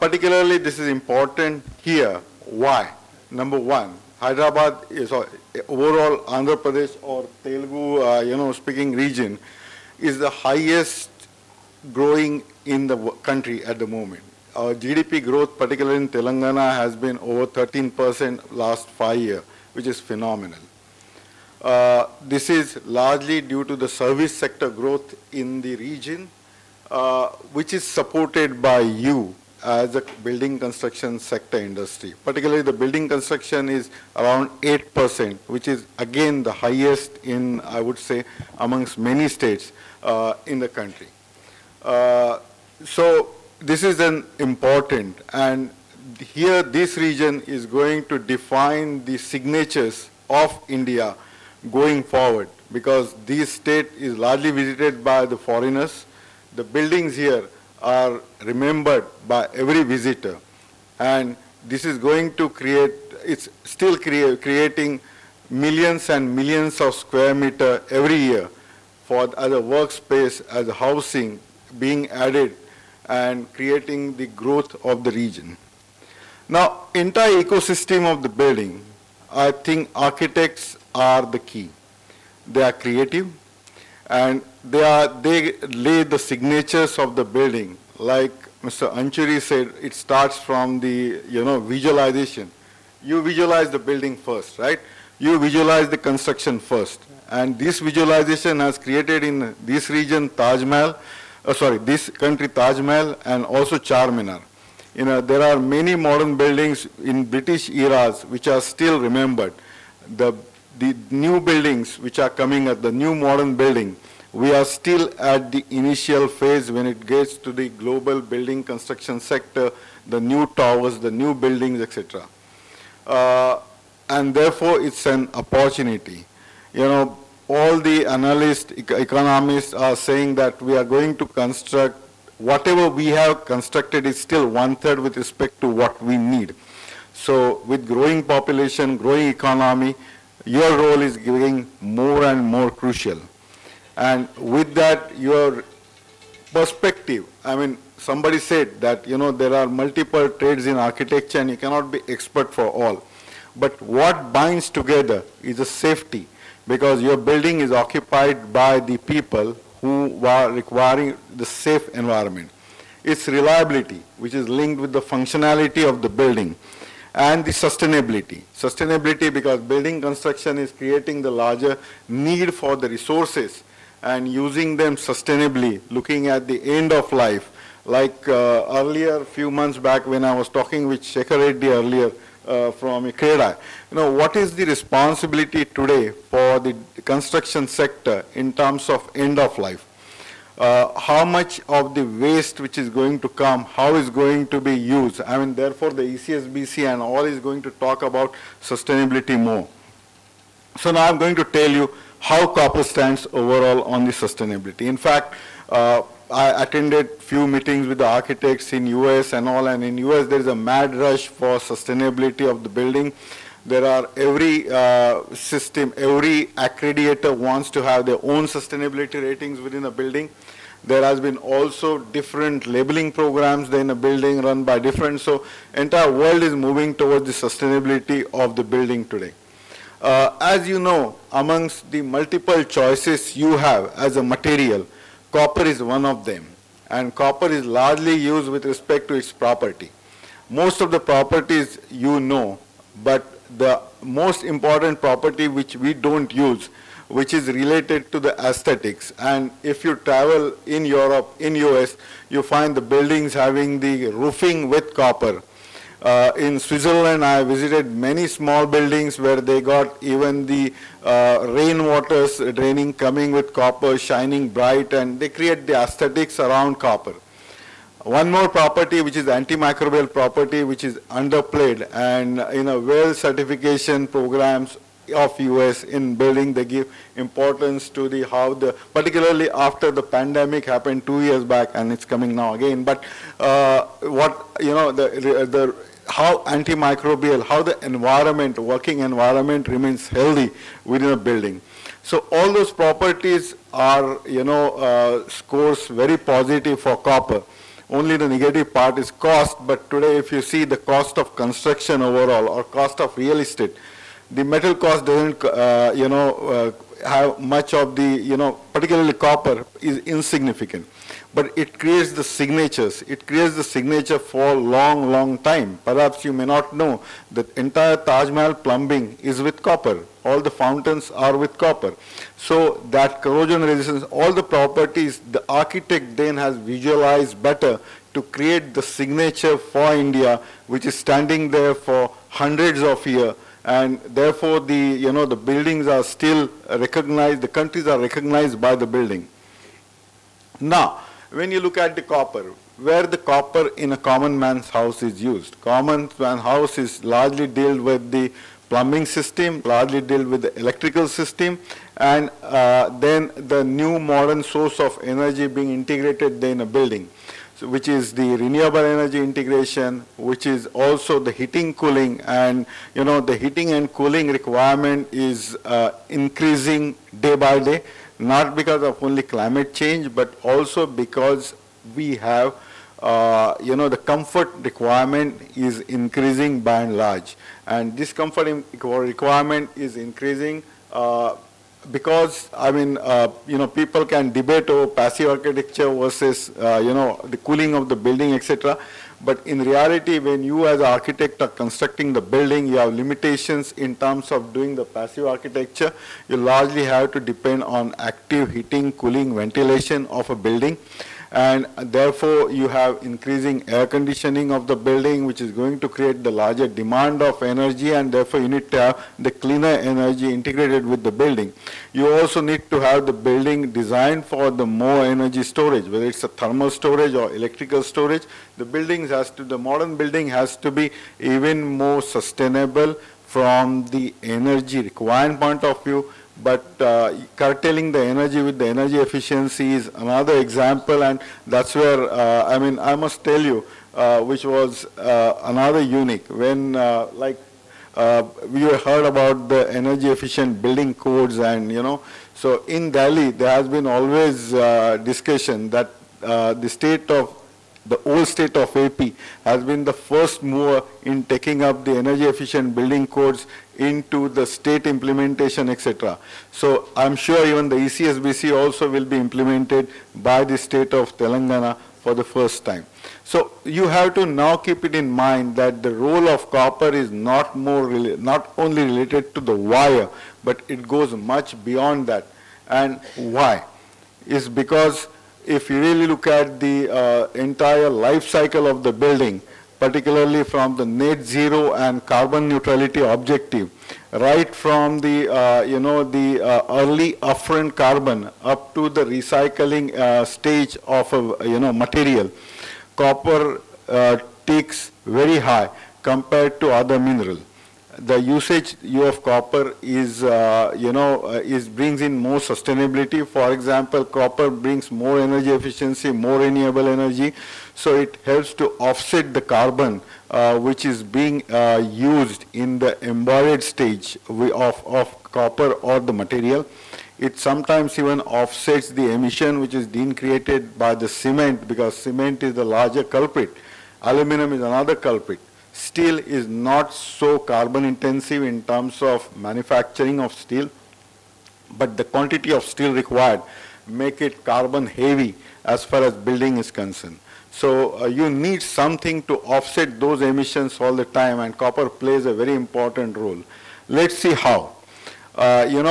Particularly, this is important here. Why? Number one, Hyderabad is overall Andhra Pradesh or Telugu, speaking region is the highest growing in the country at the moment. Our GDP growth, particularly in Telangana, has been over 13% last 5 years, which is phenomenal. This is largely due to the service sector growth in the region, which is supported by you as a building construction sector industry. Particularly the building construction is around 8%, which is again the highest in, I would say, amongst many states in the country. So this is an important, and here this region is going to define the signatures of India going forward, because this state is largely visited by the foreigners. The buildings here are remembered by every visitor, and this is going to create, it's still creating millions and millions of square meter every year for as a workspace, as a housing being added and creating the growth of the region. Now, entire ecosystem of the building, I think architects are the key. They are creative, and they lay the signatures of the building. Like Mr. Anchuri said, it starts from the visualization. You visualize the building first, right? You visualize the construction first. And this visualization has created in this region Taj Mahal, this country Taj Mahal, and also Charminar. There are many modern buildings in British eras which are still remembered. The new buildings which are coming at the new modern building, we are still at the initial phase when it gets to the global building construction sector, the new towers, the new buildings, etc. And therefore, it's an opportunity. All the analysts, economists are saying that we are going to construct, whatever we have constructed is still 1/3 with respect to what we need. So with growing population, growing economy, your role is getting more and more crucial. And with that, your perspective, somebody said that, there are multiple trades in architecture and you cannot be expert for all. But what binds together is a safety, because your building is occupied by the people who are requiring the safe environment. It's reliability, which is linked with the functionality of the building, and the sustainability. Sustainability, because building construction is creating the larger need for the resources and using them sustainably, looking at the end of life. Like earlier, few months back when I was talking with Shekhar Reddy earlier from ICREDA, what is the responsibility today for the construction sector in terms of end of life? How much of the waste which is going to come, how is going to be used? Therefore the ECSBC and all is going to talk about sustainability more. So now I'm going to tell you how copper stands overall on the sustainability. In fact, I attended few meetings with the architects in US and all, and in US there is a mad rush for sustainability of the building. There are every system, every accreditor wants to have their own sustainability ratings within a building. There has been also different labeling programs in a building run by different, so entire world is moving towards the sustainability of the building today. As you know, amongst the multiple choices you have as a material, copper is one of them, and copper is largely used with respect to its property. Most of the properties but the most important property which we don't use, which is related to the aesthetics. And if you travel in Europe, in US, you find the buildings having the roofing with copper. In Switzerland, I visited many small buildings where they got even the rainwaters draining coming with copper, shining bright, and they create the aesthetics around copper. One more property, which is antimicrobial property, which is underplayed, and well certification programs of US in building, they give importance to particularly after the pandemic happened 2 years back, and it's coming now again. But how antimicrobial, how the environment, working environment remains healthy within a building. So all those properties are, scores very positive for copper. only the negative part is cost, but today if you see the cost of construction overall or cost of real estate, the metal cost doesn't, have much of the, particularly copper is insignificant. But it creates the signatures. It creates the signature for long, long time. Perhaps you may not know that entire Taj Mahal plumbing is with copper. All the fountains are with copper. So that corrosion resistance, all the properties, the architect then has visualized better to create the signature for India, which is standing there for hundreds of years. And therefore, the buildings are still recognized, the countries are recognized by the building. Now, when you look at the copper, where the copper in a common man's house is used, common man's house is largely dealt with the plumbing system, largely dealt with the electrical system, and then the new modern source of energy being integrated in a building, so which is the renewable energy integration, which is also the heating, cooling, and the heating and cooling requirement is increasing day by day. Not because of only climate change, but also because we have, the comfort requirement is increasing by and large. And this comfort requirement is increasing because, people can debate over passive architecture versus, the cooling of the building, etc. But in reality, when you as an architect are constructing the building, you have limitations in terms of doing the passive architecture. You largely have to depend on active heating, cooling, ventilation of a building. And therefore, you have increasing air conditioning of the building, which is going to create the larger demand of energy, and therefore you need to have the cleaner energy integrated with the building. You also need to have the building designed for the more energy storage, whether it's a thermal storage or electrical storage. The modern building has to be even more sustainable from the energy requirement point of view. But curtailing the energy with the energy efficiency is another example, and that's where, I must tell you, which was another unique. When, we heard about the energy efficient building codes, and, so in Delhi, there has been always discussion that the old state of AP has been the first mover in taking up the energy efficient building codes into the state implementation, etc. So I'm sure even the ECSBC also will be implemented by the state of Telangana for the first time. So you have to now keep it in mind that the role of copper is not only related to the wire, but it goes much beyond that. And why? Is because if you really look at the entire life cycle of the building, particularly from the net zero and carbon neutrality objective, right from the, early upfront carbon up to the recycling stage of a, material, copper takes very high compared to other minerals. The usage of copper is, brings in more sustainability. For example, copper brings more energy efficiency, more renewable energy. So it helps to offset the carbon which is being used in the embodied stage of copper or the material. It sometimes even offsets the emission which is being created by the cement, because cement is the larger culprit. Aluminum is another culprit. Steel is not so carbon intensive in terms of manufacturing of steel, but the quantity of steel required make it carbon heavy as far as building is concerned. So you need something to offset those emissions all the time, and copper plays a very important role. Let's see how. In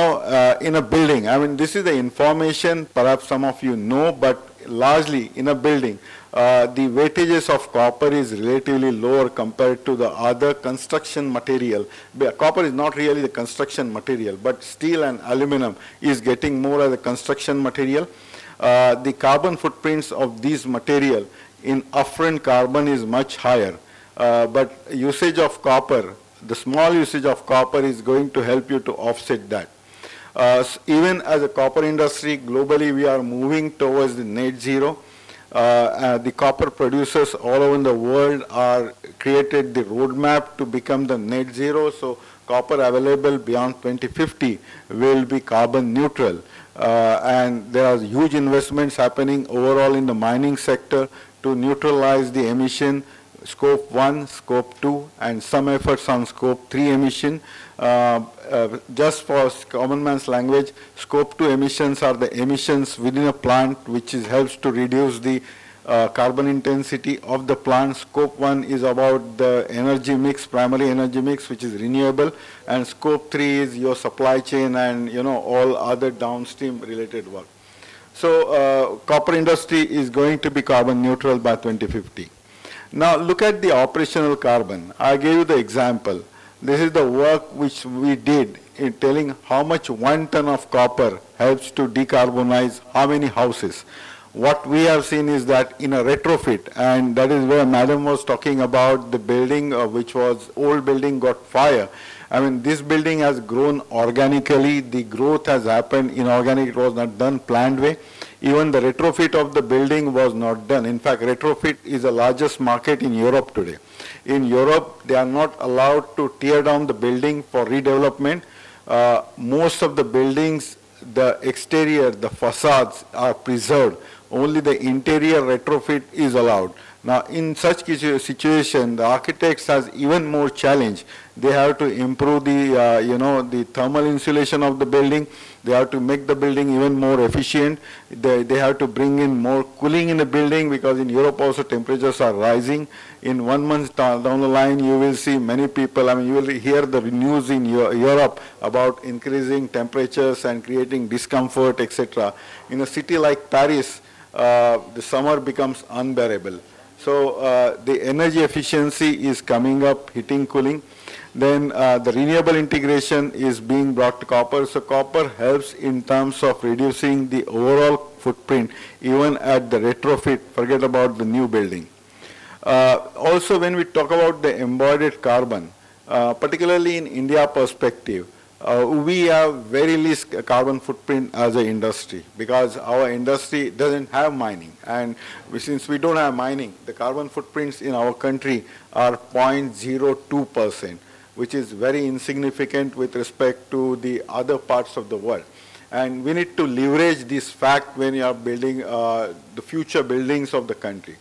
a building, this is the information perhaps some of you know, but largely in a building, the weightages of copper is relatively lower compared to the other construction material. Copper is not really the construction material, but steel and aluminum is getting more as a construction material. The carbon footprints of these material in upfront carbon is much higher, but usage of copper, the small usage of copper is going to help you to offset that. Even as a copper industry, globally we are moving towards the net zero. The copper producers all over the world are created the roadmap to become the net zero. So copper available beyond 2050 will be carbon neutral. And there are huge investments happening overall in the mining sector to neutralize the emission, scope 1, scope 2, and some efforts on scope 3 emission. Just for common man's language, scope 2 emissions are the emissions within a plant which helps to reduce the carbon intensity of the plant. Scope 1 is about the energy mix, primary energy mix, which is renewable, and scope 3 is your supply chain and all other downstream related work. So copper industry is going to be carbon neutral by 2050. Now look at the operational carbon. I gave you the example. This is the work which we did in telling how much 1 ton of copper helps to decarbonize how many houses. What we have seen is that in a retrofit, and that is where Madam was talking about the building which was old building got fire. I mean, this building has grown organically. The growth has happened inorganic. It was not done planned way. Even the retrofit of the building was not done. In fact, retrofit is the largest market in Europe today. In Europe, they are not allowed to tear down the building for redevelopment. Most of the buildings, the exterior, the facades are preserved. Only the interior retrofit is allowed. Now, in such situation, the architects has even more challenge. They have to improve the, the thermal insulation of the building. They have to make the building even more efficient. They have to bring in more cooling in the building because in Europe also temperatures are rising. In 1 month down the line, you will see many people, I mean, you will hear the news in Europe about increasing temperatures and creating discomfort, etc. In a city like Paris, the summer becomes unbearable. So the energy efficiency is coming up, hitting cooling. Then the renewable integration is being brought to copper. So copper helps in terms of reducing the overall footprint, even at the retrofit, forget about the new building. Also, when we talk about the embodied carbon, particularly in India perspective, we have very least carbon footprint as an industry because our industry doesn't have mining. And since we don't have mining, the carbon footprints in our country are 0.02%, which is very insignificant with respect to the other parts of the world. And we need to leverage this fact when you are building the future buildings of the country.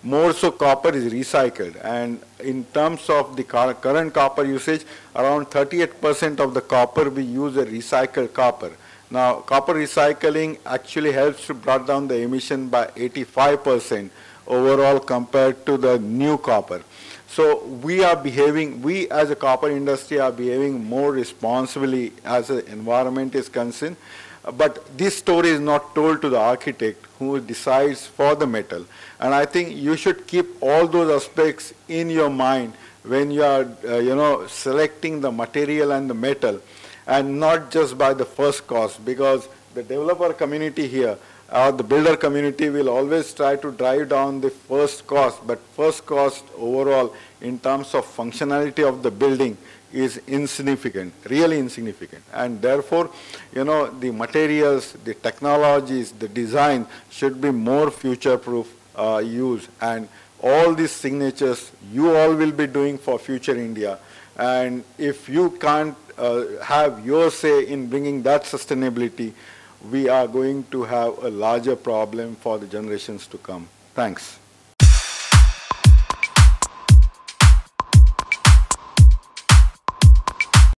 More so, copper is recycled, and in terms of the current copper usage, around 38% of the copper we use a recycled copper. Now, copper recycling actually helps to bring down the emission by 85% overall compared to the new copper. So we as a copper industry are behaving more responsibly as the environment is concerned. But this story is not told to the architect who decides for the metal. And I think you should keep all those aspects in your mind when you are, selecting the material and the metal, and not just by the first cost, because the developer community here, or the builder community will always try to drive down the first cost, but first cost overall in terms of functionality of the building is insignificant, really insignificant. And therefore, the materials, the technologies, the design should be more future-proof use. And all these signatures you all will be doing for future India. And if you can't have your say in bringing that sustainability, we are going to have a larger problem for the generations to come. Thanks.